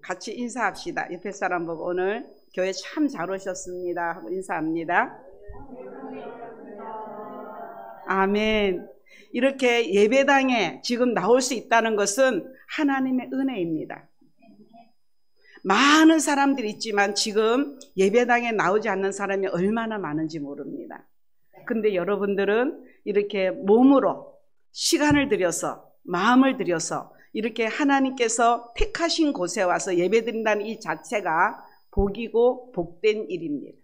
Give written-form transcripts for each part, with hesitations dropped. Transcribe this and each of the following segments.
같이 인사합시다. 옆에 사람 보고 오늘 교회 참 잘 오셨습니다 하고 인사합니다. 아멘. 이렇게 예배당에 지금 나올 수 있다는 것은 하나님의 은혜입니다. 많은 사람들이 있지만 지금 예배당에 나오지 않는 사람이 얼마나 많은지 모릅니다. 근데 여러분들은 이렇게 몸으로 시간을 들여서 마음을 들여서 이렇게 하나님께서 택하신 곳에 와서 예배드린다는 이 자체가 복이고 복된 일입니다.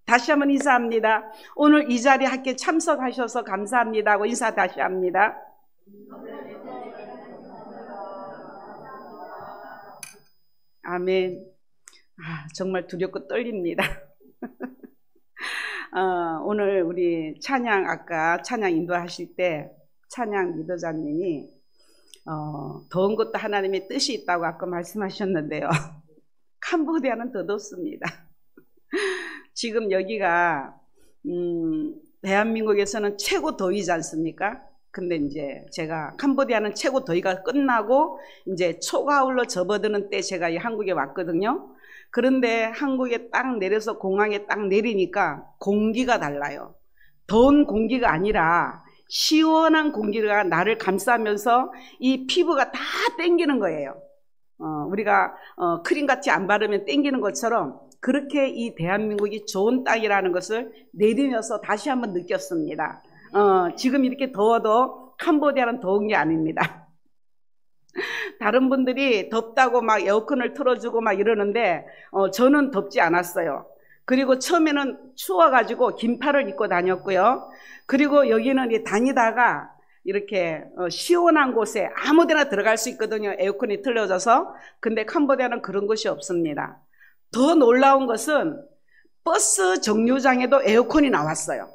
다시 한번 인사합니다. 오늘 이 자리에 함께 참석하셔서 감사합니다 하고 인사 다시 합니다. 아멘. 정말 두렵고 떨립니다. 오늘 우리 찬양, 아까 찬양 인도하실 때 찬양 리더자님이 더운 것도 하나님의 뜻이 있다고 아까 말씀하셨는데요. 캄보디아는 더 덥습니다. 지금 여기가 대한민국에서는 최고 더위지 않습니까? 근데 이제 제가 캄보디아는 최고 더위가 끝나고 이제 초가을로 접어드는 때 제가 이 한국에 왔거든요. 그런데 한국에 딱 내려서 공항에 딱 내리니까 공기가 달라요. 더운 공기가 아니라 시원한 공기가 나를 감싸면서 이 피부가 다 땡기는 거예요. 우리가 크림같이 안 바르면 땡기는 것처럼 그렇게 이 대한민국이 좋은 땅이라는 것을 내리면서 다시 한번 느꼈습니다. 지금 이렇게 더워도 캄보디아는 더운 게 아닙니다. 다른 분들이 덥다고 막 에어컨을 틀어주고 막 이러는데 저는 덥지 않았어요. 그리고 처음에는 추워가지고 긴팔을 입고 다녔고요. 그리고 여기는 다니다가 이렇게 시원한 곳에 아무데나 들어갈 수 있거든요. 에어컨이 틀어져서. 근데 캄보디아는 그런 것이 없습니다. 더 놀라운 것은 버스 정류장에도 에어컨이 나왔어요.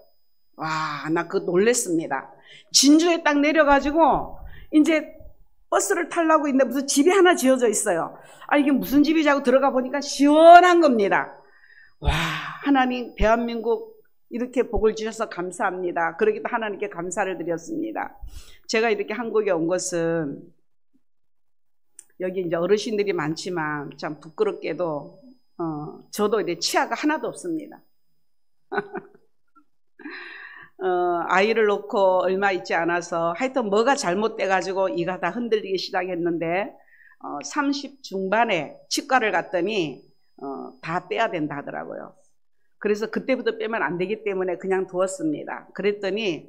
와, 나 그거 놀랬습니다. 진주에 딱 내려가지고 이제 버스를 타려고 있는데 무슨 집이 하나 지어져 있어요. 이게 무슨 집이지 하고 들어가 보니까 시원한 겁니다. 와, 하나님 대한민국 이렇게 복을 주셔서 감사합니다. 그러기도 하나님께 감사를 드렸습니다. 제가 이렇게 한국에 온 것은 여기 이제 어르신들이 많지만 참 부끄럽게도 저도 이제 치아가 하나도 없습니다. 아이를 놓고 얼마 있지 않아서 하여튼 뭐가 잘못돼가지고 이가 다 흔들리기 시작했는데 30 중반에 치과를 갔더니 다 빼야 된다 하더라고요. 그래서 그때부터 빼면 안 되기 때문에 그냥 두었습니다. 그랬더니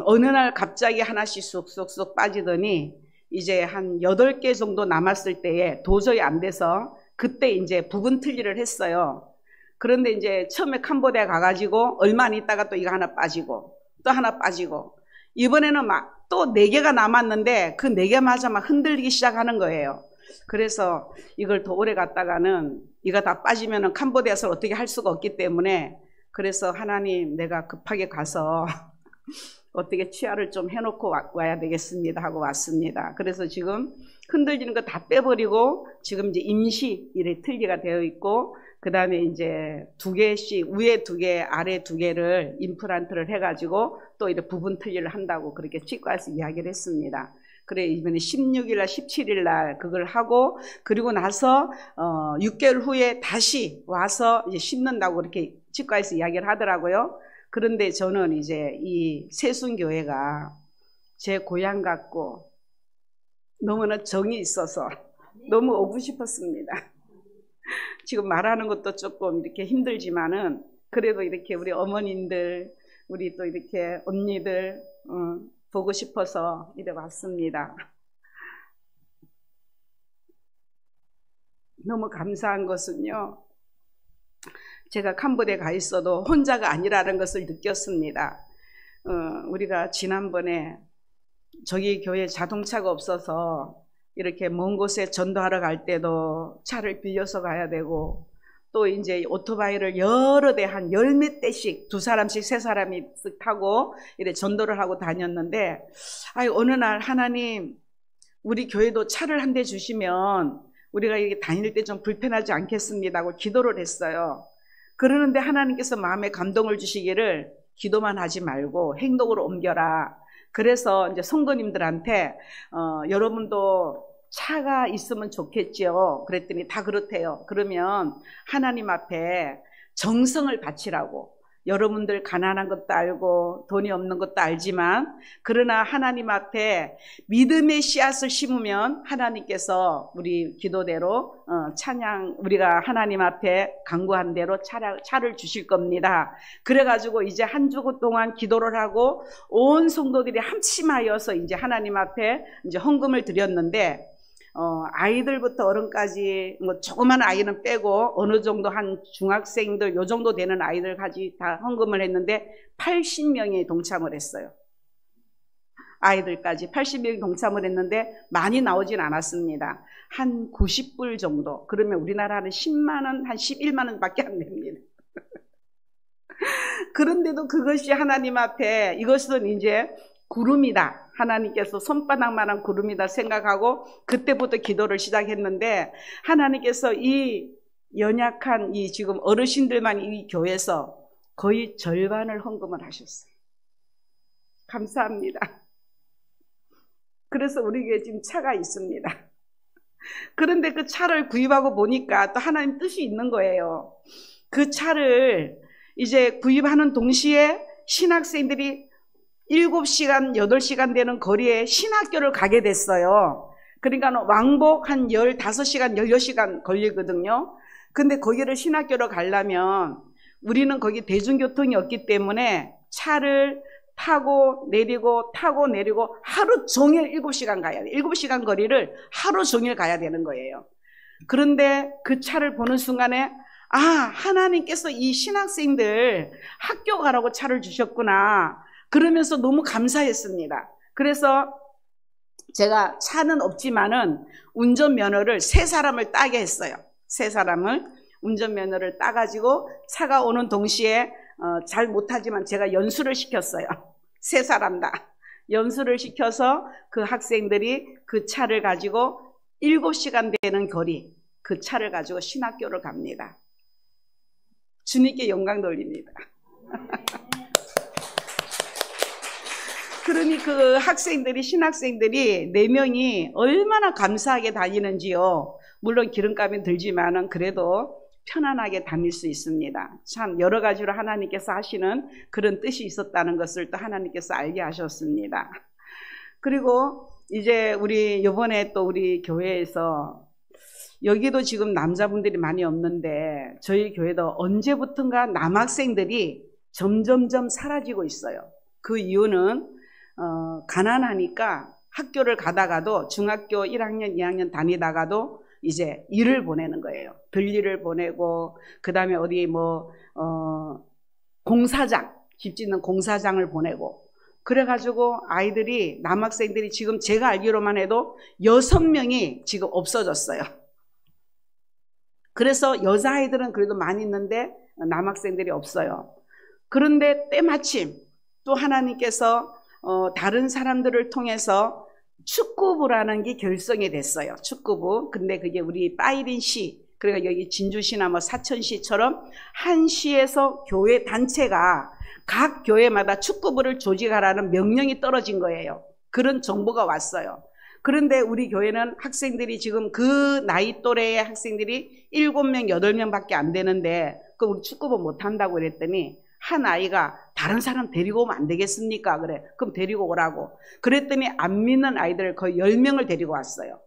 어느 날 갑자기 하나씩 쑥쑥쑥 빠지더니 이제 한 8개 정도 남았을 때에 도저히 안 돼서 그때 이제 부분 틀리를 했어요. 그런데 이제 처음에 캄보디아 가가지고 얼마 안 있다가 또 이거 하나 빠지고 또 하나 빠지고 이번에는 막 또 4개가 남았는데 그 4개마저 막 흔들리기 시작하는 거예요. 그래서 이걸 더 오래 갔다가는 이가 다 빠지면은 캄보디아에서 어떻게 할 수가 없기 때문에 그래서 하나님 내가 급하게 가서 어떻게 치아를 좀 해놓고 와야 되겠습니다 하고 왔습니다. 그래서 지금 흔들리는 거 다 빼버리고 지금 이제 임시 이래 틀리가 되어 있고 그 다음에 이제 2개씩 위에 2개 아래 2개를 임플란트를 해가지고 또 이렇게 부분 틀리를 한다고 그렇게 치과에서 이야기를 했습니다. 그래 이번에 16일 날 17일 날 그걸 하고 그리고 나서 6개월 후에 다시 와서 이제 심는다고 그렇게 치과에서 이야기를 하더라고요. 그런데 저는 이제 이 세순교회가 제 고향 같고 너무나 정이 있어서 너무 오고 싶었습니다. 지금 말하는 것도 조금 이렇게 힘들지만은 그래도 이렇게 우리 어머님들 우리 또 이렇게 언니들 보고 싶어서 이래 왔습니다. 너무 감사한 것은요. 제가 캄보디아에 가 있어도 혼자가 아니라는 것을 느꼈습니다. 우리가 지난번에 저기 교회에 자동차가 없어서 이렇게 먼 곳에 전도하러 갈 때도 차를 빌려서 가야 되고 또 이제 오토바이를 여러 대 한 10몇 대씩 2사람씩 3사람이 쓱 타고 이렇게 전도를 하고 다녔는데 어느 날 하나님 우리 교회도 차를 한 대 주시면 우리가 이렇게 다닐 때 좀 불편하지 않겠습니다 하고 기도를 했어요. 그러는데 하나님께서 마음에 감동을 주시기를 기도만 하지 말고 행동으로 옮겨라. 그래서 이제 성도님들한테 여러분도 차가 있으면 좋겠죠. 그랬더니 다 그렇대요. 그러면 하나님 앞에 정성을 바치라고. 여러분들 가난한 것도 알고 돈이 없는 것도 알지만 그러나 하나님 앞에 믿음의 씨앗을 심으면 하나님께서 우리 기도대로 찬양 우리가 하나님 앞에 간구한 대로 차를 주실 겁니다. 그래가지고 이제 한 주 동안 기도를 하고 온 성도들이 합심하여서 이제 하나님 앞에 이제 헌금을 드렸는데 아이들부터 어른까지 뭐 조그만 아이는 빼고 어느 정도 한 중학생들 요 정도 되는 아이들까지 다 헌금을 했는데 80명이 동참을 했어요. 아이들까지 80명이 동참을 했는데 많이 나오진 않았습니다. 한 90불 정도. 그러면 우리나라는 10만 원, 한 11만 원밖에 안 됩니다. 그런데도 그것이 하나님 앞에 이것은 이제 구름이다. 하나님께서 손바닥만한 구름이다 생각하고 그때부터 기도를 시작했는데 하나님께서 이 연약한 이 지금 어르신들만 이 교회에서 거의 절반을 헌금을 하셨어요. 감사합니다. 그래서 우리 교회에 지금 차가 있습니다. 그런데 그 차를 구입하고 보니까 또 하나님 뜻이 있는 거예요. 그 차를 이제 구입하는 동시에 신학생들이 7시간, 8시간 되는 거리에 신학교를 가게 됐어요. 그러니까 왕복 한 15시간, 16시간 걸리거든요. 근데 거기를 신학교로 가려면 우리는 거기 대중교통이 없기 때문에 차를 타고 내리고 하루 종일 7시간 가야 돼요. 7시간 거리를 하루 종일 가야 되는 거예요. 그런데 그 차를 보는 순간에 하나님께서 이 신학생들 학교 가라고 차를 주셨구나. 그러면서 너무 감사했습니다. 그래서 제가 차는 없지만은 운전면허를 3사람을 따게 했어요. 3사람을 운전면허를 따가지고 차가 오는 동시에 잘 못하지만 제가 연수를 시켰어요. 3사람 다. 연수를 시켜서 그 학생들이 그 차를 가지고 7시간 되는 거리 그 차를 가지고 신학교를 갑니다. 주님께 영광 돌립니다. 그러니 그 학생들이 신학생들이 4명이 얼마나 감사하게 다니는지요. 물론 기름값이 들지만은 그래도 편안하게 다닐 수 있습니다. 참 여러 가지로 하나님께서 하시는 그런 뜻이 있었다는 것을 또 하나님께서 알게 하셨습니다. 그리고 이제 우리 이번에 또 우리 교회에서 여기도 지금 남자분들이 많이 없는데 저희 교회도 언제부턴가 남학생들이 점점점 사라지고 있어요. 그 이유는 가난하니까 학교를 가다가도 중학교 1학년, 2학년 다니다가도 이제 일을 보내는 거예요. 별일을 보내고 그 다음에 어디 공사장, 집 짓는 공사장을 보내고 그래가지고 아이들이 남학생들이 지금 제가 알기로만 해도 6명이 지금 없어졌어요. 그래서 여자아이들은 그래도 많이 있는데 남학생들이 없어요. 그런데 때마침 또 하나님께서 다른 사람들을 통해서 축구부라는 게 결성이 됐어요. 축구부. 근데 그게 우리 빠이린시, 그러니까 여기 진주시나 사천시처럼 한 시에서 교회 단체가 각 교회마다 축구부를 조직하라는 명령이 떨어진 거예요. 그런 정보가 왔어요. 그런데 우리 교회는 학생들이 지금 그 나이 또래의 학생들이 7명, 8명밖에 안 되는데 그럼 우리 축구부 못한다고 그랬더니 한 아이가 다른 사람 데리고 오면 안 되겠습니까? 그래. 그럼 데리고 오라고. 그랬더니 안 믿는 아이들을 거의 10명을 데리고 왔어요.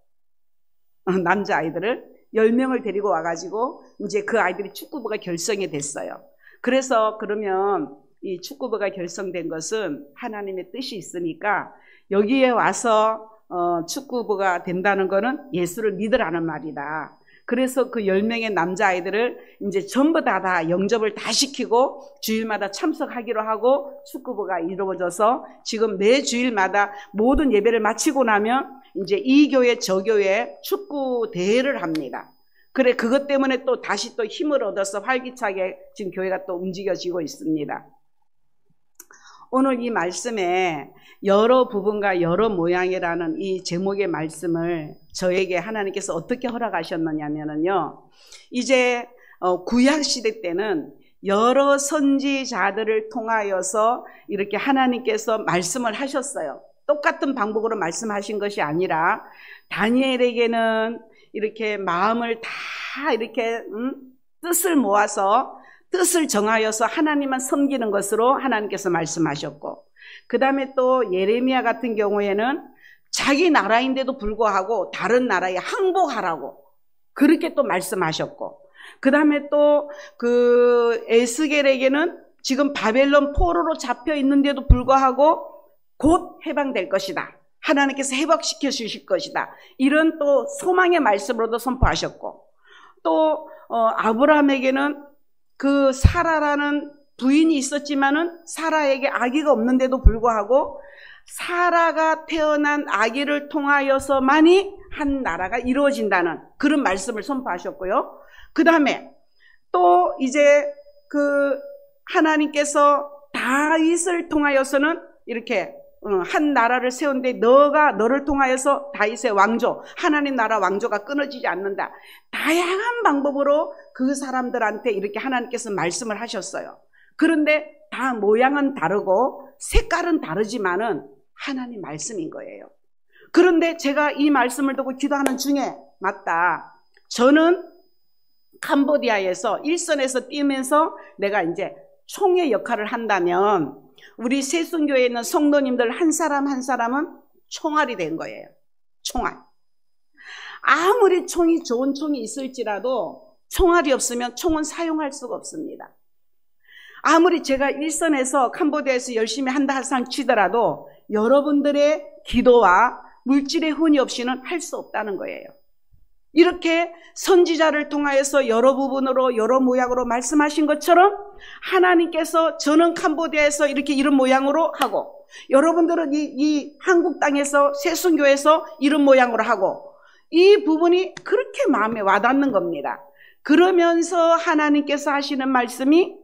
남자아이들을 10명을 데리고 와가지고 이제 그 아이들이 축구부가 결성이 됐어요. 그래서 그러면 이 축구부가 결성된 것은 하나님의 뜻이 있으니까 여기에 와서 축구부가 된다는 거는 예수를 믿으라는 말이다. 그래서 그 10명의 남자아이들을 이제 전부 다 영접을 다 시키고 주일마다 참석하기로 하고 축구부가 이루어져서 지금 매 주일마다 모든 예배를 마치고 나면 이제 이 교회 저 교회 축구 대회를 합니다. 그래 그것 때문에 또 다시 또 힘을 얻어서 활기차게 지금 교회가 또 움직여지고 있습니다. 오늘 이 말씀에 여러 부분과 여러 모양이라는 이 제목의 말씀을 저에게 하나님께서 어떻게 허락하셨느냐면요. 이제 구약시대 때는 여러 선지자들을 통하여서 이렇게 하나님께서 말씀을 하셨어요. 똑같은 방법으로 말씀하신 것이 아니라 다니엘에게는 이렇게 마음을 다 이렇게 뜻을 모아서 뜻을 정하여서 하나님만 섬기는 것으로 하나님께서 말씀하셨고, 그 다음에 또 예레미야 같은 경우에는 자기 나라인데도 불구하고 다른 나라에 항복하라고 그렇게 또 말씀하셨고, 그 다음에 또 그 에스겔에게는 지금 바벨론 포로로 잡혀 있는데도 불구하고 곧 해방될 것이다, 하나님께서 회복시켜 주실 것이다, 이런 또 소망의 말씀으로도 선포하셨고, 또 아브라함에게는 그 사라라는 부인이 있었지만은 사라에게 아기가 없는데도 불구하고 사라가 태어난 아기를 통하여서만이 한 나라가 이루어진다는 그런 말씀을 선포하셨고요. 그 다음에 또 이제 그 하나님께서 다윗을 통하여서는 이렇게 한 나라를 세운데 너를 통하여서 다윗의 왕조, 하나님 나라 왕조가 끊어지지 않는다. 다양한 방법으로 그 사람들한테 이렇게 하나님께서 말씀을 하셨어요. 그런데 다 모양은 다르고 색깔은 다르지만은 하나님 말씀인 거예요. 그런데 제가 이 말씀을 듣고 기도하는 중에, 맞다, 저는 캄보디아에서 일선에서 뛰면서 내가 이제 총의 역할을 한다면 우리 새순교회에 있는 성도님들 한 사람 한 사람은 총알이 된 거예요. 총알. 아무리 총이 좋은 총이 있을지라도 총알이 없으면 총은 사용할 수가 없습니다. 아무리 제가 일선에서 캄보디아에서 열심히 한다 한상 치더라도 여러분들의 기도와 물질의 훈이 없이는 할 수 없다는 거예요. 이렇게 선지자를 통하여서 여러 부분으로 여러 모양으로 말씀하신 것처럼 하나님께서 저는 캄보디아에서 이렇게 이런 모양으로 하고, 여러분들은 이 한국 땅에서 새순교에서 이런 모양으로 하고, 이 부분이 그렇게 마음에 와닿는 겁니다. 그러면서 하나님께서 하시는 말씀이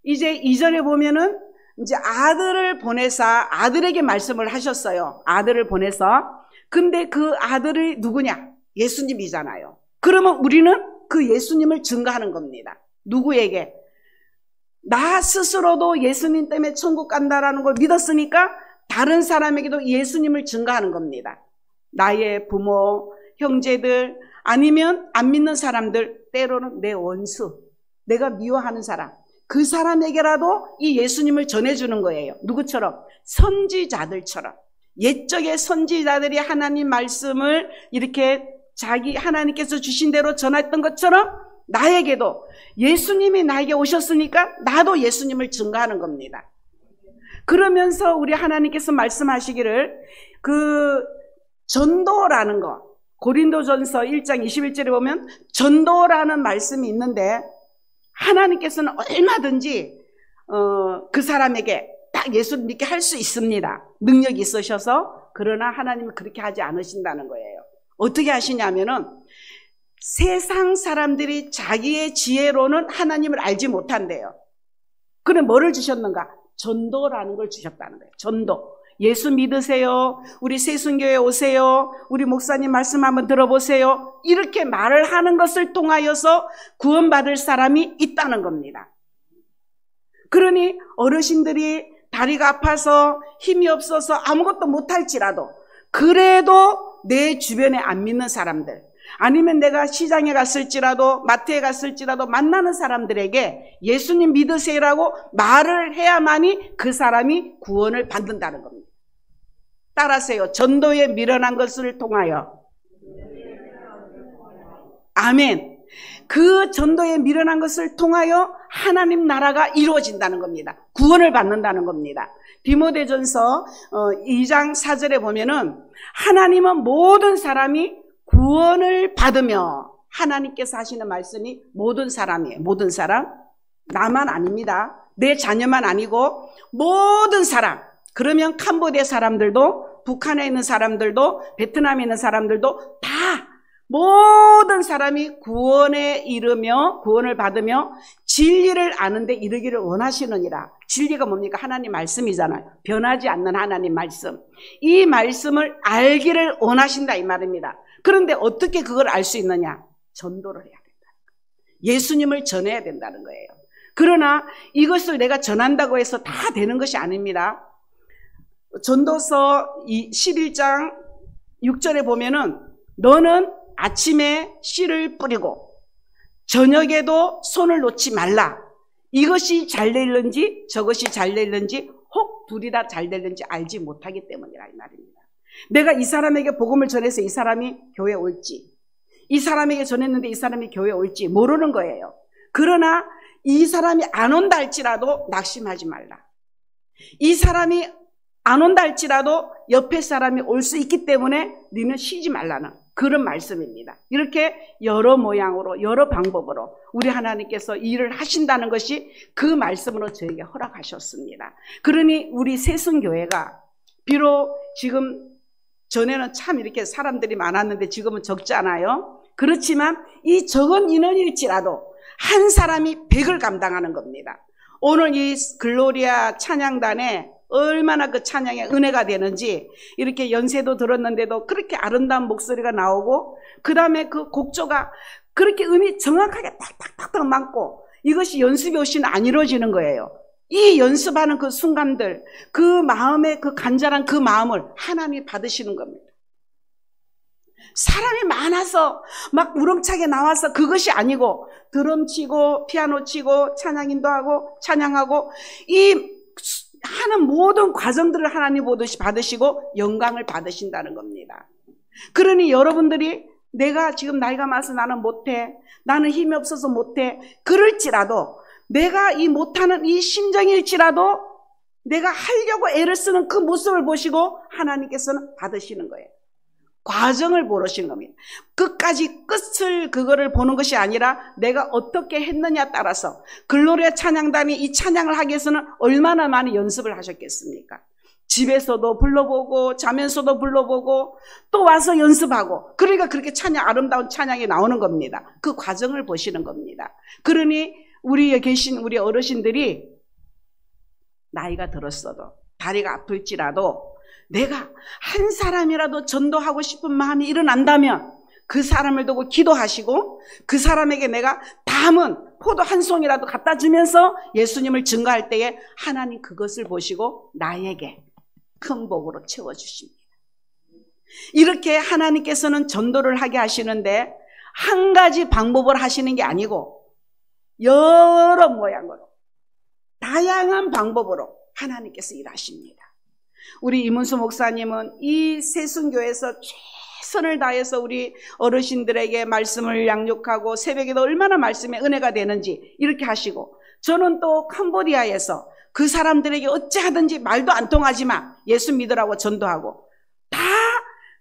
이제 2절에 보면은 이제 아들을 보내서 아들에게 말씀을 하셨어요. 아들을 보내서. 근데 그 아들이 누구냐? 예수님이잖아요. 그러면 우리는 그 예수님을 증거하는 겁니다. 누구에게? 나 스스로도 예수님 때문에 천국 간다라는 걸 믿었으니까 다른 사람에게도 예수님을 증거하는 겁니다. 나의 부모, 형제들, 아니면 안 믿는 사람들, 때로는 내 원수, 내가 미워하는 사람, 그 사람에게라도 이 예수님을 전해주는 거예요. 누구처럼? 선지자들처럼. 옛적의 선지자들이 하나님 말씀을 이렇게 자기 하나님께서 주신 대로 전했던 것처럼 나에게도 예수님이 나에게 오셨으니까 나도 예수님을 증거하는 겁니다. 그러면서 우리 하나님께서 말씀하시기를 그 전도라는 거, 고린도전서 1장 21절에 보면 전도라는 말씀이 있는데, 하나님께서는 얼마든지 그 사람에게 딱 예수를 믿게 할 수 있습니다. 능력이 있으셔서. 그러나 하나님은 그렇게 하지 않으신다는 거예요. 어떻게 하시냐면은 세상 사람들이 자기의 지혜로는 하나님을 알지 못한대요. 그럼 뭐를 주셨는가? 전도라는 걸 주셨다는 거예요. 전도. 예수 믿으세요. 우리 새순교회 오세요. 우리 목사님 말씀 한번 들어보세요. 이렇게 말을 하는 것을 통하여서 구원받을 사람이 있다는 겁니다. 그러니 어르신들이 다리가 아파서 힘이 없어서 아무것도 못할지라도, 그래도 내 주변에 안 믿는 사람들, 아니면 내가 시장에 갔을지라도 마트에 갔을지라도 만나는 사람들에게 예수님 믿으세요라고 말을 해야만이 그 사람이 구원을 받는다는 겁니다. 따라하세요. 전도에 미련한 것을 통하여. 아멘. 그 전도에 미련한 것을 통하여 하나님 나라가 이루어진다는 겁니다. 구원을 받는다는 겁니다. 디모데전서 2장 4절에 보면은 하나님은 모든 사람이 구원을 받으며, 하나님께서 하시는 말씀이 모든 사람이에요. 모든 사람. 나만 아닙니다. 내 자녀만 아니고 모든 사람. 그러면 캄보디아 사람들도, 북한에 있는 사람들도, 베트남에 있는 사람들도 다 모든 사람이 구원에 이르며 구원을 받으며 진리를 아는데 이르기를 원하시느니라. 진리가 뭡니까? 하나님 말씀이잖아요. 변하지 않는 하나님 말씀. 이 말씀을 알기를 원하신다 이 말입니다. 그런데 어떻게 그걸 알 수 있느냐? 전도를 해야 된다. 예수님을 전해야 된다는 거예요. 그러나 이것을 내가 전한다고 해서 다 되는 것이 아닙니다. 전도서 11장 6절에 보면은 너는 아침에 씨를 뿌리고 저녁에도 손을 놓지 말라. 이것이 잘 될는지 저것이 잘 될는지 혹 둘이 다 잘 될는지 알지 못하기 때문이라 이 말입니다. 내가 이 사람에게 복음을 전해서 이 사람이 교회에 올지, 이 사람에게 전했는데 이 사람이 교회에 올지 모르는 거예요. 그러나 이 사람이 안 온다 할지라도 낙심하지 말라. 이 사람이 안 온다 할지라도 옆에 사람이 올 수 있기 때문에 너는 쉬지 말라는 그런 말씀입니다. 이렇게 여러 모양으로 여러 방법으로 우리 하나님께서 일을 하신다는 것이 그 말씀으로 저에게 허락하셨습니다. 그러니 우리 새순교회가 비록 지금 전에는 참 이렇게 사람들이 많았는데 지금은 적잖아요. 그렇지만 이 적은 인원일지라도 한 사람이 100을 감당하는 겁니다. 오늘 이 글로리아 찬양단에 얼마나 그 찬양에 은혜가 되는지 이렇게 연세도 들었는데도 그렇게 아름다운 목소리가 나오고 그 다음에 그 곡조가 그렇게 음이 정확하게 탁탁탁탁 맞고 이것이 연습이 없이는 안 이루어지는 거예요. 이 연습하는 그 순간들, 그 마음의 그 간절한 그 마음을 하나님이 받으시는 겁니다. 사람이 많아서 막 우렁차게 나와서 그것이 아니고 드럼 치고 피아노 치고 찬양 인도하고 찬양하고 이 하는 모든 과정들을 하나님 보듯이 받으시고 영광을 받으신다는 겁니다. 그러니 여러분들이 내가 지금 나이가 많아서 나는 못해, 나는 힘이 없어서 못해, 그럴지라도 내가 이 못하는 이 심정일지라도 내가 하려고 애를 쓰는 그 모습을 보시고 하나님께서는 받으시는 거예요. 과정을 보시는 겁니다. 끝까지 끝을 그거를 보는 것이 아니라 내가 어떻게 했느냐에 따라서 글로리아 찬양단이 이 찬양을 하기 위해서는 얼마나 많이 연습을 하셨겠습니까? 집에서도 불러보고 자면서도 불러보고 또 와서 연습하고 그러니까 그렇게 찬양 아름다운 찬양이 나오는 겁니다. 그 과정을 보시는 겁니다. 그러니 우리에 계신 우리 어르신들이 나이가 들었어도 다리가 아플지라도 내가 한 사람이라도 전도하고 싶은 마음이 일어난다면 그 사람을 두고 기도하시고 그 사람에게 내가 담은 포도 한 송이라도 갖다 주면서 예수님을 증거할 때에 하나님 그것을 보시고 나에게 큰 복으로 채워주십니다. 이렇게 하나님께서는 전도를 하게 하시는데 한 가지 방법을 하시는 게 아니고 여러 모양으로 다양한 방법으로 하나님께서 일하십니다. 우리 이문수 목사님은 이 새순교에서 최선을 다해서 우리 어르신들에게 말씀을 양육하고 새벽에도 얼마나 말씀에 은혜가 되는지 이렇게 하시고 저는 또 캄보디아에서 그 사람들에게 어찌하든지 말도 안 통하지만 예수 믿으라고 전도하고 다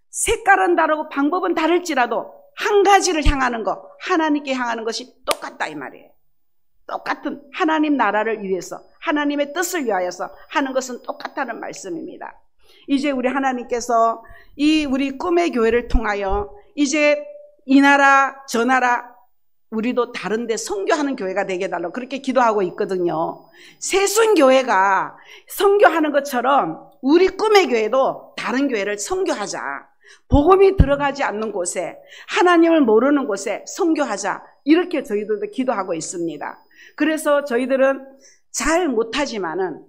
색깔은 다르고 방법은 다를지라도 한 가지를 향하는 것, 하나님께 향하는 것이 똑같다 이 말이에요. 똑같은 하나님 나라를 위해서 하나님의 뜻을 위하여서 하는 것은 똑같다는 말씀입니다. 이제 우리 하나님께서 이 우리 꿈의 교회를 통하여 이제 이 나라 저 나라 우리도 다른데 선교하는 교회가 되게 해달라고 그렇게 기도하고 있거든요. 새순교회가 선교하는 것처럼 우리 꿈의 교회도 다른 교회를 선교하자. 복음이 들어가지 않는 곳에 하나님을 모르는 곳에 선교하자. 이렇게 저희들도 기도하고 있습니다. 그래서 저희들은 잘 못하지만은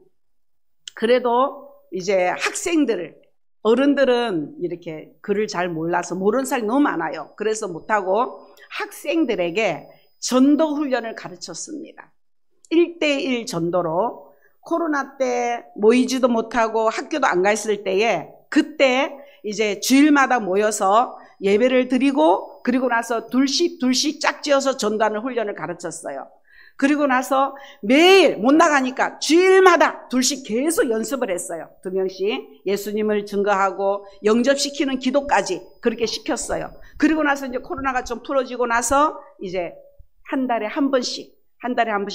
그래도 이제 학생들을 어른들은 이렇게 글을 잘 몰라서 모르는 사람이 너무 많아요. 그래서 못하고 학생들에게 전도 훈련을 가르쳤습니다. 1:1 전도로 코로나 때 모이지도 못하고 학교도 안 가 있을 때에 그때 이제 주일마다 모여서 예배를 드리고 그리고 나서 둘씩 짝지어서 전도하는 훈련을 가르쳤어요. 그리고 나서 매일 못 나가니까 주일마다 둘씩 계속 연습을 했어요. 2명씩 예수님을 증거하고 영접시키는 기도까지 그렇게 시켰어요. 그리고 나서 이제 코로나가 좀 풀어지고 나서 이제 한 달에 한 번씩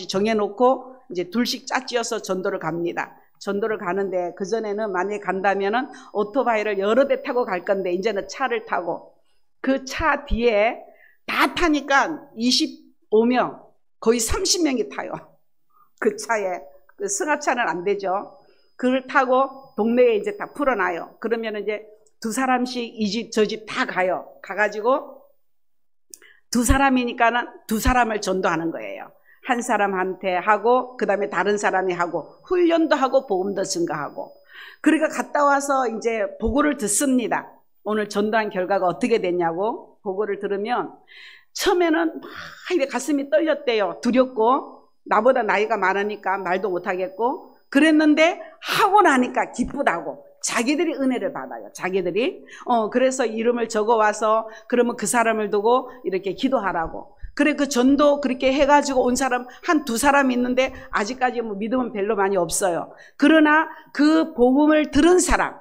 정해놓고 이제 둘씩 짝지어서 전도를 갑니다. 전도를 가는데 그전에는 만약에 간다면은 오토바이를 여러 대 타고 갈 건데 이제는 차를 타고 그 차 뒤에 다 타니까 25명 거의 30명이 타요. 그 차에. 그 승합차는 안 되죠. 그걸 타고 동네에 이제 다 풀어놔요. 그러면 이제 두 사람씩 이 집, 저 집 다 가요. 가가지고 두 사람이니까는 두 사람을 전도하는 거예요. 한 사람한테 하고, 그 다음에 다른 사람이 하고, 훈련도 하고, 복음도 증가하고. 그러니까 갔다 와서 이제 보고를 듣습니다. 오늘 전도한 결과가 어떻게 됐냐고 보고를 들으면 처음에는 막 이렇게 가슴이 떨렸대요. 두렵고 나보다 나이가 많으니까 말도 못하겠고 그랬는데 하고 나니까 기쁘다고. 자기들이 은혜를 받아요. 자기들이. 그래서 이름을 적어와서 그러면 그 사람을 두고 이렇게 기도하라고. 그래 그 전도 그렇게 해가지고 온 사람 한 두 사람 있는데 아직까지 뭐 믿음은 별로 많이 없어요. 그러나 그 복음을 들은 사람,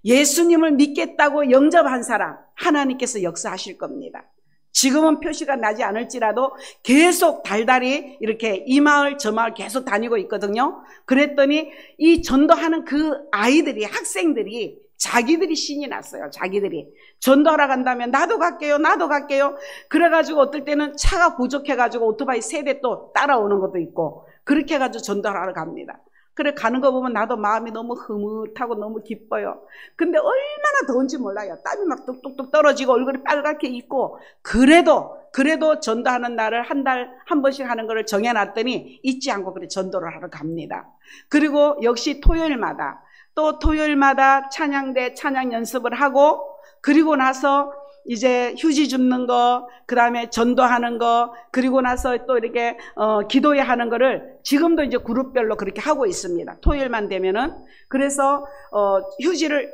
예수님을 믿겠다고 영접한 사람 하나님께서 역사하실 겁니다. 지금은 표시가 나지 않을지라도 계속 달달이 이렇게 이 마을 저 마을 계속 다니고 있거든요. 그랬더니 이 전도하는 그 아이들이 학생들이 자기들이 신이 났어요. 자기들이 전도하러 간다면 나도 갈게요. 나도 갈게요. 그래가지고 어떨 때는 차가 부족해가지고 오토바이 3대 또 따라오는 것도 있고 그렇게 해가지고 전도하러 갑니다. 그래 가는 거 보면 나도 마음이 너무 흐뭇하고 너무 기뻐요. 근데 얼마나 더운지 몰라요. 땀이 막 뚝뚝뚝 떨어지고 얼굴이 빨갛게 있고 그래도 전도하는 날을 한 번씩 하는 거를 정해놨더니 잊지 않고 그래 전도를 하러 갑니다. 그리고 역시 토요일마다 찬양대 찬양 연습을 하고 그리고 나서 이제 휴지 줍는 거, 그 다음에 전도하는 거, 그리고 나서 또 이렇게, 기도회 하는 거를 지금도 이제 그룹별로 그렇게 하고 있습니다. 토요일만 되면은. 그래서, 휴지를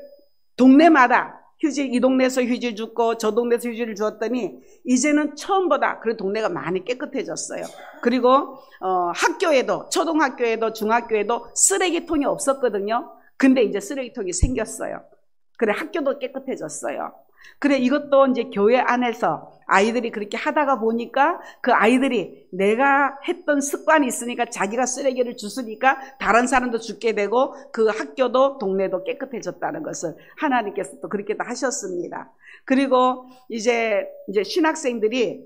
동네마다 이 동네에서 휴지 줬고 저 동네에서 휴지를 주었더니 이제는 처음보다 그래도 동네가 많이 깨끗해졌어요. 그리고, 학교에도, 초등학교에도 중학교에도 쓰레기통이 없었거든요. 근데 이제 쓰레기통이 생겼어요. 그래, 학교도 깨끗해졌어요. 그래 이것도 이제 교회 안에서 아이들이 그렇게 하다가 보니까 그 아이들이 내가 했던 습관이 있으니까 자기가 쓰레기를 주스니까 다른 사람도 줍게 되고 그 학교도 동네도 깨끗해졌다는 것을 하나님께서 또 그렇게 다 하셨습니다. 그리고 이제 신학생들이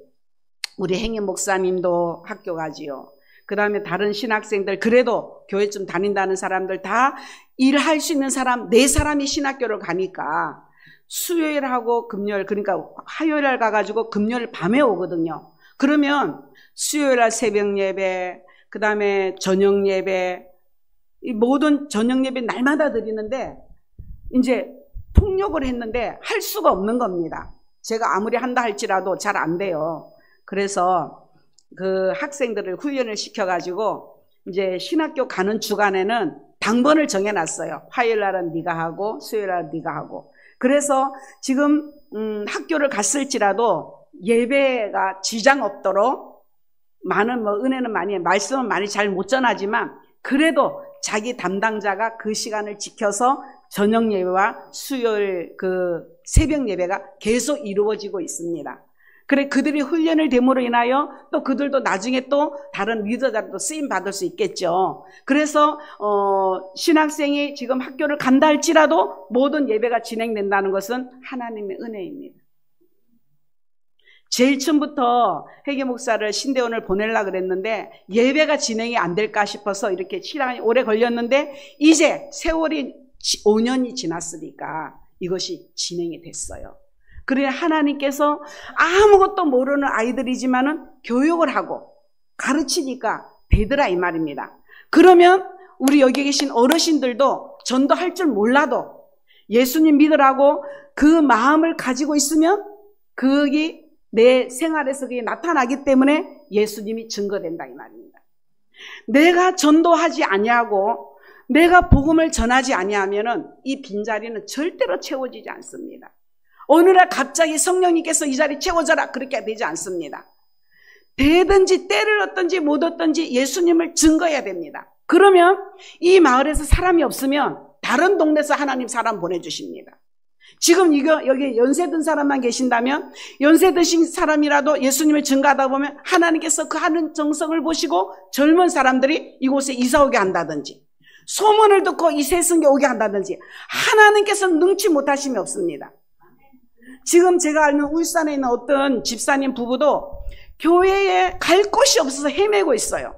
우리 행인 목사님도 학교 가지요. 그 다음에 다른 신학생들 그래도 교회 좀 다닌다는 사람들 다 일할 수 있는 사람 4사람이 신학교를 가니까 수요일하고 금요일 그러니까 화요일날 가가지고 금요일 밤에 오거든요. 그러면 수요일날 새벽 예배 그 다음에 저녁 예배 이 모든 저녁 예배 날마다 드리는데 이제 통역을 했는데 할 수가 없는 겁니다. 제가 아무리 한다 할지라도 잘 안 돼요. 그래서 그 학생들을 훈련을 시켜가지고 이제 신학교 가는 주간에는 당번을 정해놨어요. 화요일날은 네가 하고 수요일날은 네가 하고. 그래서 지금 학교를 갔을지라도 예배가 지장 없도록 많은 은혜는 많이 말씀은 많이 잘 못 전하지만 그래도 자기 담당자가 그 시간을 지켜서 저녁 예배와 수요일 그 새벽 예배가 계속 이루어지고 있습니다. 그래 그들이 훈련을 됨으로 인하여 또 그들도 나중에 또 다른 리더자로 쓰임 받을 수 있겠죠. 그래서 신학생이 지금 학교를 간다 할지라도 모든 예배가 진행된다는 것은 하나님의 은혜입니다. 제일 처음부터 회계 목사를 신대원을 보내려고 그랬는데 예배가 진행이 안 될까 싶어서 이렇게 시간이 오래 걸렸는데 이제 세월이 5년이 지났으니까 이것이 진행이 됐어요. 그래 하나님께서 아무것도 모르는 아이들이지만은 교육을 하고 가르치니까 되더라 이 말입니다. 그러면 우리 여기 계신 어르신들도 전도할 줄 몰라도 예수님 믿으라고 그 마음을 가지고 있으면 그게 내 생활에서 그게 나타나기 때문에 예수님이 증거된다 이 말입니다. 내가 전도하지 아니하고 내가 복음을 전하지 아니하면은 이 빈자리는 절대로 채워지지 않습니다. 어느 날 갑자기 성령님께서 이 자리 채워져라 그렇게 되지 않습니다. 되든지 때를 얻든지 못 얻든지 예수님을 증거해야 됩니다. 그러면 이 마을에서 사람이 없으면 다른 동네에서 하나님 사람 보내주십니다. 지금 여기 연세 든 사람만 계신다면 연세 드신 사람이라도 예수님을 증거하다 보면 하나님께서 그 하는 정성을 보시고 젊은 사람들이 이곳에 이사 오게 한다든지 소문을 듣고 이 세승에 오게 한다든지 하나님께서는 능치 못하심이 없습니다. 지금 제가 아는 울산에 있는 어떤 집사님 부부도 교회에 갈 곳이 없어서 헤매고 있어요.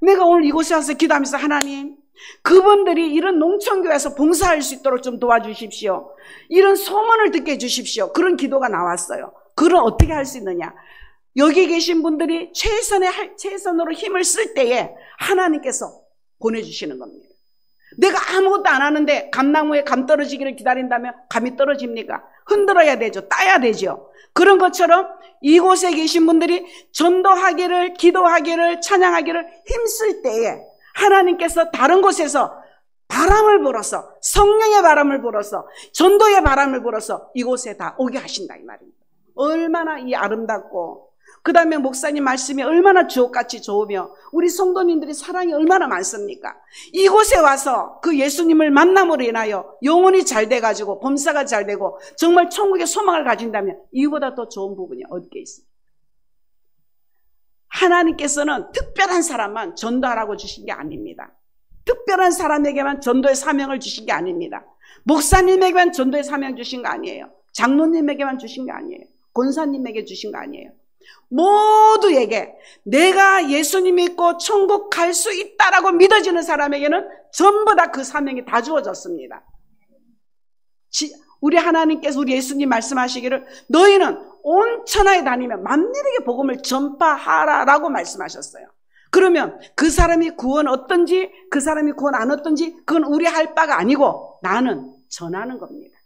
내가 오늘 이곳에 와서 기도하면서 하나님 그분들이 이런 농촌교회에서 봉사할 수 있도록 좀 도와주십시오. 이런 소문을 듣게 해주십시오. 그런 기도가 나왔어요. 그걸 어떻게 할 수 있느냐. 여기 계신 분들이 최선으로 힘을 쓸 때에 하나님께서 보내주시는 겁니다. 내가 아무것도 안 하는데 감나무에 감 떨어지기를 기다린다면 감이 떨어집니까? 흔들어야 되죠. 따야 되죠. 그런 것처럼 이곳에 계신 분들이 전도하기를, 기도하기를, 찬양하기를 힘쓸 때에 하나님께서 다른 곳에서 바람을 불어서, 성령의 바람을 불어서, 전도의 바람을 불어서 이곳에 다 오게 하신다 이 말입니다. 얼마나 이 아름답고, 그 다음에 목사님 말씀이 얼마나 주옥같이 좋으며 우리 성도님들이 사랑이 얼마나 많습니까? 이곳에 와서 그 예수님을 만남으로 인하여 영혼이 잘 돼가지고 범사가 잘 되고 정말 천국의 소망을 가진다면 이보다 더 좋은 부분이 어디에 있습니까? 하나님께서는 특별한 사람만 전도하라고 주신 게 아닙니다. 특별한 사람에게만 전도의 사명을 주신 게 아닙니다. 목사님에게만 전도의 사명 주신 거 아니에요. 장로님에게만 주신 게 아니에요. 권사님에게 주신 거 아니에요. 모두에게 내가 예수님 믿고 천국 갈 수 있다라고 믿어지는 사람에게는 전부 다 그 사명이 다 주어졌습니다. 우리 하나님께서 우리 예수님 말씀하시기를 너희는 온 천하에 다니며 만민에게 복음을 전파하라라고 말씀하셨어요. 그러면 그 사람이 구원 얻든지 그 사람이 구원 안 얻든지 그건 우리 할 바가 아니고 나는 전하는 겁니다.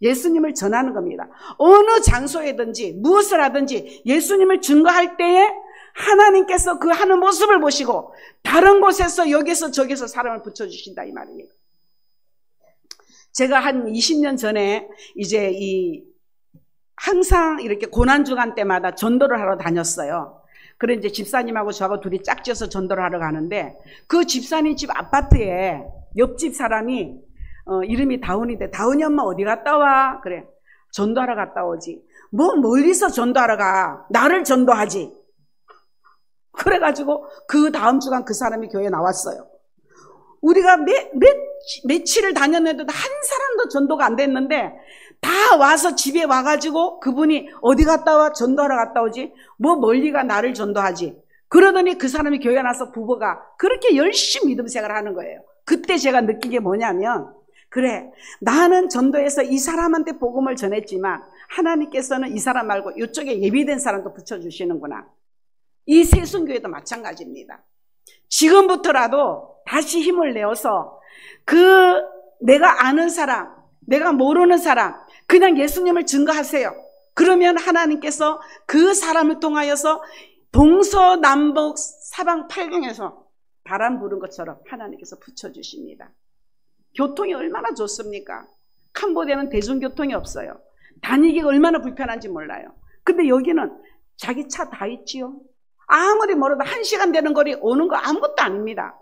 예수님을 전하는 겁니다. 어느 장소에든지 무엇을 하든지 예수님을 증거할 때에 하나님께서 그 하는 모습을 보시고 다른 곳에서 여기서 저기서 사람을 붙여주신다 이 말입니다. 제가 한 20년 전에 이제 항상 이렇게 고난주간 때마다 전도를 하러 다녔어요. 그래 이제 집사님하고 저하고 둘이 짝지어서 전도를 하러 가는데 그 집사님 집 아파트에 옆집 사람이 이름이 다운인데 다운이 엄마 어디 갔다 와? 그래 전도하러 갔다 오지. 뭐 멀리서 전도하러 가. 나를 전도하지. 그래가지고 그 다음 주간 그 사람이 교회에 나왔어요. 우리가 며칠을 다녔는데도 한 사람도 전도가 안 됐는데 다 와서 집에 와가지고 그분이 어디 갔다 와? 전도하러 갔다 오지. 뭐 멀리 가 나를 전도하지. 그러더니 그 사람이 교회에 나서 부부가 그렇게 열심히 믿음 생활을 하는 거예요. 그때 제가 느낀 게 뭐냐면 그래 나는 전도해서 이 사람한테 복음을 전했지만 하나님께서는 이 사람 말고 이쪽에 예비된 사람도 붙여주시는구나. 이 세순교회도 마찬가지입니다. 지금부터라도 다시 힘을 내어서 내가 아는 사람, 내가 모르는 사람 그냥 예수님을 증거하세요. 그러면 하나님께서 그 사람을 통하여서 동서남북 사방 팔경에서 바람 부는 것처럼 하나님께서 붙여주십니다. 교통이 얼마나 좋습니까? 캄보디아는 대중교통이 없어요. 다니기가 얼마나 불편한지 몰라요. 근데 여기는 자기 차 다 있지요. 아무리 멀어도 1시간 되는 거리 오는 거 아무것도 아닙니다.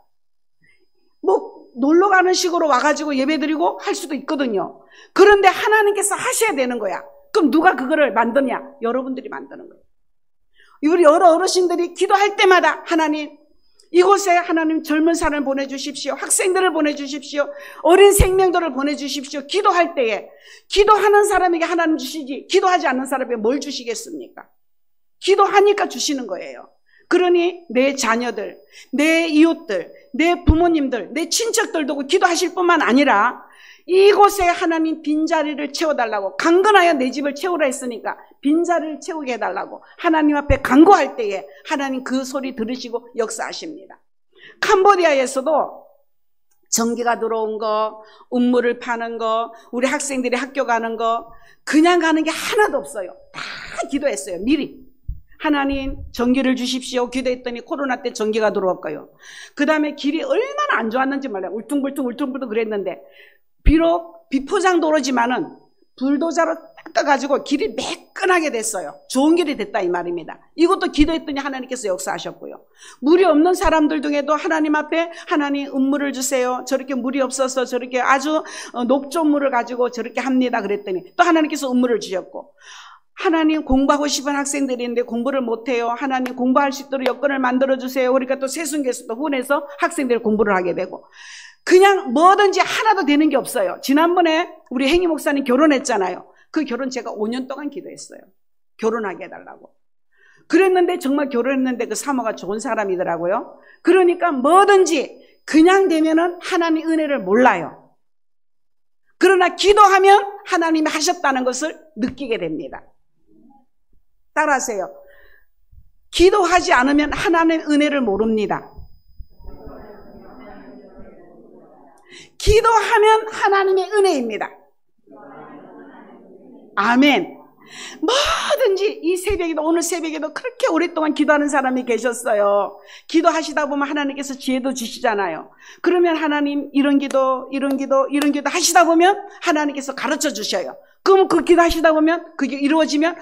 뭐 놀러 가는 식으로 와가지고 예배드리고 할 수도 있거든요. 그런데 하나님께서 하셔야 되는 거야. 그럼 누가 그거를 만드냐? 여러분들이 만드는 거예요. 우리 여러 어르신들이 기도할 때마다 하나님 이곳에 하나님 젊은 사람을 보내주십시오. 학생들을 보내주십시오. 어린 생명들을 보내주십시오. 기도할 때에 기도하는 사람에게 하나님 주시지 기도하지 않는 사람에게 뭘 주시겠습니까? 기도하니까 주시는 거예요. 그러니 내 자녀들, 내 이웃들, 내 부모님들, 내 친척들도 기도하실 뿐만 아니라 이곳에 하나님 빈자리를 채워달라고 강건하여 내 집을 채우라 했으니까 빈자리를 채우게 해달라고 하나님 앞에 간구할 때에 하나님 그 소리 들으시고 역사하십니다. 캄보디아에서도 전기가 들어온 거, 음물을 파는 거, 우리 학생들이 학교 가는 거 그냥 가는 게 하나도 없어요. 다 기도했어요. 미리. 하나님 전기를 주십시오. 기도했더니 코로나 때 전기가 들어왔고요. 그 다음에 길이 얼마나 안 좋았는지 몰라요. 울퉁불퉁 그랬는데 비록 비포장도로지만은 불도저로 닦아가지고 길이 매끈하게 됐어요. 좋은 길이 됐다 이 말입니다. 이것도 기도했더니 하나님께서 역사하셨고요. 물이 없는 사람들 중에도 하나님 앞에 하나님 음물을 주세요. 저렇게 물이 없어서 저렇게 아주 녹조 물을 가지고 저렇게 합니다. 그랬더니 또 하나님께서 음물을 주셨고 하나님 공부하고 싶은 학생들인데 공부를 못해요. 하나님 공부할 수 있도록 여건을 만들어주세요. 그러니까 또 세순교에서도 후원해서 학생들 공부를 하게 되고 그냥 뭐든지 하나도 되는 게 없어요. 지난번에 우리 행희 목사님 결혼했잖아요. 그 결혼 제가 5년 동안 기도했어요. 결혼하게 해달라고. 그랬는데 정말 결혼했는데 그 사모가 좋은 사람이더라고요. 그러니까 뭐든지 그냥 되면은 하나님 은혜를 몰라요. 그러나 기도하면 하나님이 하셨다는 것을 느끼게 됩니다. 따라하세요. 기도하지 않으면 하나님의 은혜를 모릅니다. 기도하면 하나님의 은혜입니다. 아멘. 뭐든지 이 새벽에도, 오늘 새벽에도 그렇게 오랫동안 기도하는 사람이 계셨어요. 기도하시다 보면 하나님께서 지혜도 주시잖아요. 그러면 하나님 이런 기도 하시다 보면 하나님께서 가르쳐 주셔요. 그럼 그 기도하시다 보면 그게 이루어지면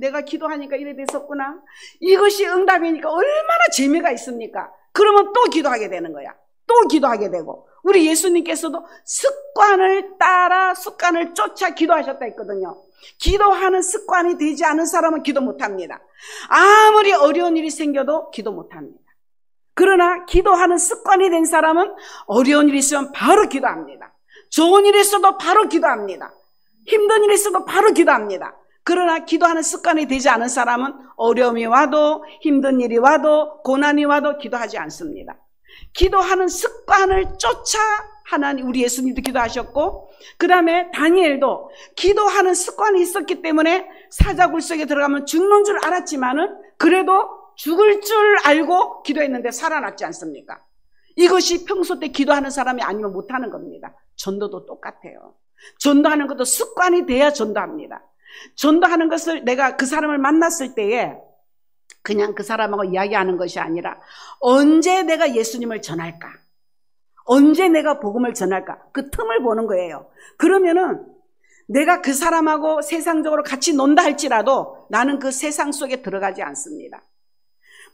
내가 기도하니까 이래 됐었구나. 이것이 응답이니까 얼마나 재미가 있습니까? 그러면 또 기도하게 되는 거야. 또 기도하게 되고, 우리 예수님께서도 습관을 따라 습관을 쫓아 기도하셨다 했거든요. 기도하는 습관이 되지 않은 사람은 기도 못합니다. 아무리 어려운 일이 생겨도 기도 못합니다. 그러나 기도하는 습관이 된 사람은 어려운 일이 있으면 바로 기도합니다. 좋은 일이 있어도 바로 기도합니다. 힘든 일이 있어도 바로 기도합니다. 그러나 기도하는 습관이 되지 않은 사람은 어려움이 와도, 힘든 일이 와도, 고난이 와도 기도하지 않습니다. 기도하는 습관을 쫓아 하나님, 우리 예수님도 기도하셨고, 그 다음에 다니엘도 기도하는 습관이 있었기 때문에 사자굴 속에 들어가면 죽는 줄 알았지만은 그래도 죽을 줄 알고 기도했는데 살아났지 않습니까? 이것이 평소 때 기도하는 사람이 아니면 못하는 겁니다. 전도도 똑같아요. 전도하는 것도 습관이 돼야 전도합니다. 전도하는 것을 내가 그 사람을 만났을 때에 그냥 그 사람하고 이야기하는 것이 아니라 언제 내가 예수님을 전할까? 언제 내가 복음을 전할까? 그 틈을 보는 거예요. 그러면은 내가 그 사람하고 세상적으로 같이 논다 할지라도 나는 그 세상 속에 들어가지 않습니다.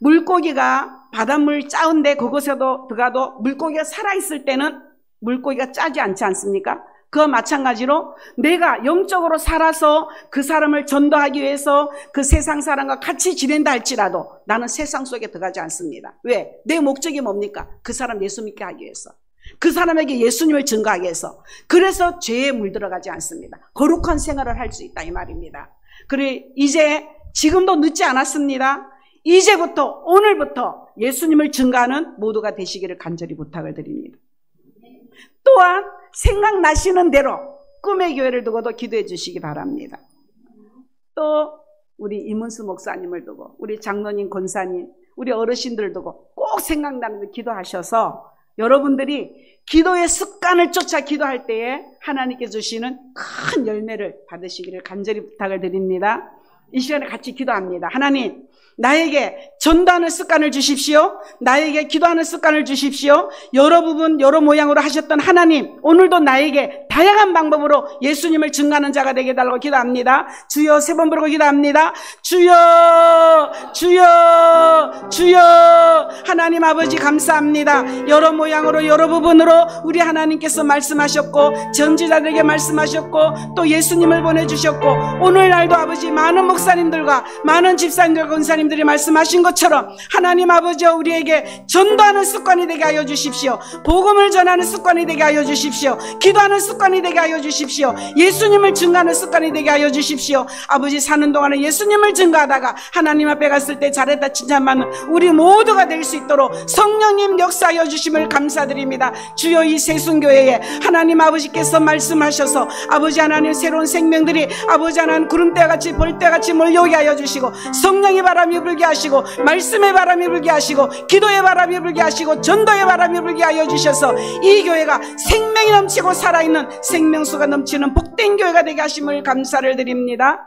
물고기가 바닷물 짜은데 그곳에도 들어가도 물고기가 살아있을 때는 물고기가 짜지 않지 않습니까? 그와 마찬가지로 내가 영적으로 살아서 그 사람을 전도하기 위해서 그 세상 사람과 같이 지낸다 할지라도 나는 세상 속에 들어가지 않습니다. 왜? 내 목적이 뭡니까? 그 사람 예수 믿게 하기 위해서, 그 사람에게 예수님을 증거하기 위해서. 그래서 죄에 물들어가지 않습니다. 거룩한 생활을 할 수 있다 이 말입니다. 그래 이제 지금도 늦지 않았습니다. 이제부터, 오늘부터 예수님을 증거하는 모두가 되시기를 간절히 부탁을 드립니다. 또한 생각나시는 대로 꿈의 교회를 두고도 기도해 주시기 바랍니다. 또 우리 이문수 목사님을 두고, 우리 장로님, 권사님, 우리 어르신들을 두고 꼭 생각나는 데 기도하셔서 여러분들이 기도의 습관을 쫓아 기도할 때에 하나님께 주시는 큰 열매를 받으시기를 간절히 부탁을 드립니다. 이 시간에 같이 기도합니다. 하나님, 나에게 전도하는 습관을 주십시오. 나에게 기도하는 습관을 주십시오. 여러 부분 여러 모양으로 하셨던 하나님, 오늘도 나에게 다양한 방법으로 예수님을 증거하는 자가 되게 해달라고 기도합니다. 주여, 3번 부르고 기도합니다. 주여, 주여, 주여. 하나님 아버지 감사합니다. 여러 모양으로 여러 부분으로 우리 하나님께서 말씀하셨고, 전지자들에게 말씀하셨고, 또 예수님을 보내주셨고, 오늘날도 아버지 많은 목사님들과 많은 집사님들과 권사님들이 말씀하신 것처럼 하나님 아버지여 우리에게 전도하는 습관이 되게 하여 주십시오. 복음을 전하는 습관이 되게 하여 주십시오. 기도하는 습관이 되게 하여 주십시오. 예수님을 증거하는 습관이 되게 하여 주십시오. 아버지, 사는 동안에 예수님을 증거하다가 하나님 앞에 갔을 때 잘했다 칭찬받는 우리 모두가 될 수 있도록 성령님 역사하여 주심을 감사드립니다. 주여, 이 세순교회에 하나님 아버지께서 말씀하셔서 아버지 하나님 새로운 생명들이 아버지 하나님 구름대와 같이 벌대와 같이 몰려오게 하여 주시고, 성령의 바람이 불게 하시고, 말씀의 바람이 불게 하시고, 기도의 바람이 불게 하시고, 전도의 바람이 불게 하여 주셔서 이 교회가 생명이 넘치고 살아있는 생명수가 넘치는 복된 교회가 되게 하심을 감사를 드립니다.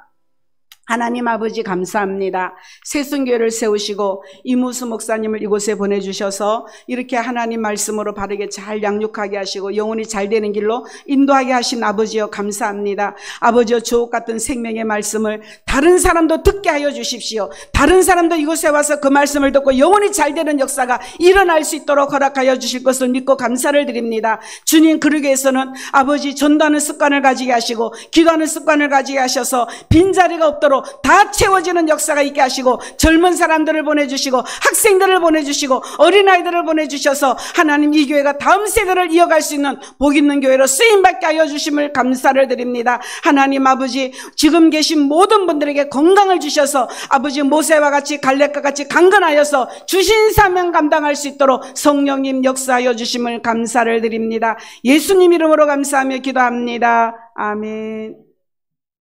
하나님 아버지 감사합니다. 세순교회를 세우시고 이무수 목사님을 이곳에 보내주셔서 이렇게 하나님 말씀으로 바르게 잘 양육하게 하시고 영혼이 잘 되는 길로 인도하게 하신 아버지여 감사합니다. 아버지여, 주옥 같은 생명의 말씀을 다른 사람도 듣게 하여 주십시오. 다른 사람도 이곳에 와서 그 말씀을 듣고 영혼이 잘 되는 역사가 일어날 수 있도록 허락하여 주실 것을 믿고 감사를 드립니다. 주님, 그러기 위해서는 아버지 전도하는 습관을 가지게 하시고 기도하는 습관을 가지게 하셔서 빈자리가 없도록 다 채워지는 역사가 있게 하시고, 젊은 사람들을 보내주시고 학생들을 보내주시고 어린아이들을 보내주셔서 하나님 이 교회가 다음 세대를 이어갈 수 있는 복있는 교회로 쓰임받게 하여 주심을 감사를 드립니다. 하나님 아버지, 지금 계신 모든 분들에게 건강을 주셔서 아버지 모세와 같이 갈렙과 같이 강건하여서 주신 사명 감당할 수 있도록 성령님 역사하여 주심을 감사를 드립니다. 예수님 이름으로 감사하며 기도합니다. 아멘.